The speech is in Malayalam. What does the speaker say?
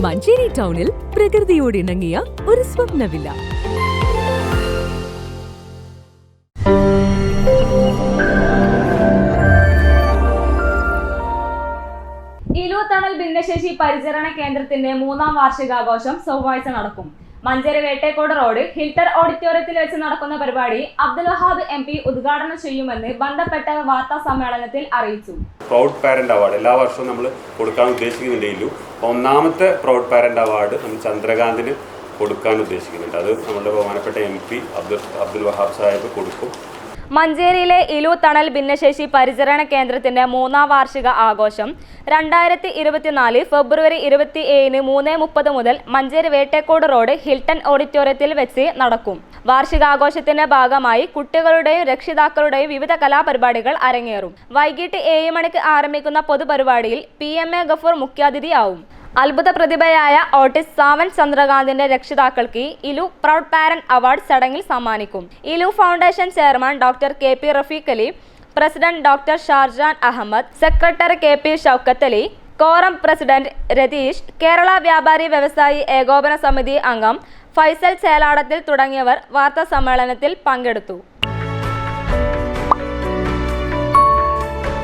മഞ്ചേരി ടൗണിൽ പ്രകൃതിയോട് ഇണങ്ങിയ ഒരു സ്വപ്ന വില്ല. ഇലു തണൽ ഭിന്നശേഷി പരിചരണ കേന്ദ്രത്തിന്റെ 3ാം വാർഷികാഘോഷം ചൊവ്വാഴ്ച നടക്കും. മഞ്ചേരി വേട്ടേക്കോട് റോഡ് ഹിൽട്ടൺ ഓഡിറ്റോറിയത്തിൽ വെച്ച് നടക്കുന്ന പരിപാടി അബ്ദുൽ വഹാബ് MP ഉദ്ഘാടനം ചെയ്യുമെന്ന് ബന്ധപ്പെട്ട വാർത്താ സമ്മേളനത്തിൽ അറിയിച്ചു. പ്രൗഡ് പാരന്റ് അവാർഡ് എല്ലാ വർഷവും നമ്മൾ കൊടുക്കാൻ ഉദ്ദേശിക്കുന്നുണ്ടെങ്കിലും 1ാമത്തെ പ്രൗഡ് പാരന്റ് അവാർഡ് നമ്മൾ ചന്ദ്രകാന്തിന് കൊടുക്കാൻ ഉദ്ദേശിക്കുന്നുണ്ട്. അത് നമ്മുടെ ബഹുമാനപ്പെട്ട MP അബ്ദുൽ വഹാബ് സാഹിബ് കൊടുക്കും. മഞ്ചേരിയിലെ ഇലു തണൽ ഭിന്നശേഷി പരിചരണ കേന്ദ്രത്തിന്റെ 3ാം വാർഷിക ആഘോഷം 2024 ഫെബ്രുവരി 27 3:30 മുതൽ മഞ്ചേരി വേട്ടേക്കോട് റോഡ് ഹിൽട്ടൺ ഓഡിറ്റോറിയത്തിൽ വെച്ച് നടക്കും. വാർഷികാഘോഷത്തിന്റെ ഭാഗമായി കുട്ടികളുടെയും രക്ഷിതാക്കളുടെയും വിവിധ കലാപരിപാടികൾ അരങ്ങേറും. വൈകിട്ട് 7 മണിക്ക് ആരംഭിക്കുന്ന പൊതുപരിപാടിയിൽ PMA ഗഫൂർ മുഖ്യാതിഥിയാവും. അത്ഭുത പ്രതിഭയായ ഓട്ടിസ്റ്റ് സാവൻ ചന്ദ്രകാന്തിന്റെ രക്ഷിതാക്കൾക്ക് ഇലു പ്രൗഡ് പാരന്റ് അവാർഡ് ചടങ്ങിൽ സമ്മാനിക്കും. ഇലു foundation chairman doctor KP Rafeeq Ali, president doctor Sharjan Ahmed, secretary KP Shoukath Ali, കോറം പ്രസിഡന്റ് രതീഷ്, കേരള വ്യാപാരി വ്യവസായി ഏകോപന സമിതി അംഗം ഫൈസൽ ചേലാടത്തിൽ തുടങ്ങിയവർ വാർത്താ സമ്മേളനത്തിൽ പങ്കെടുത്തു.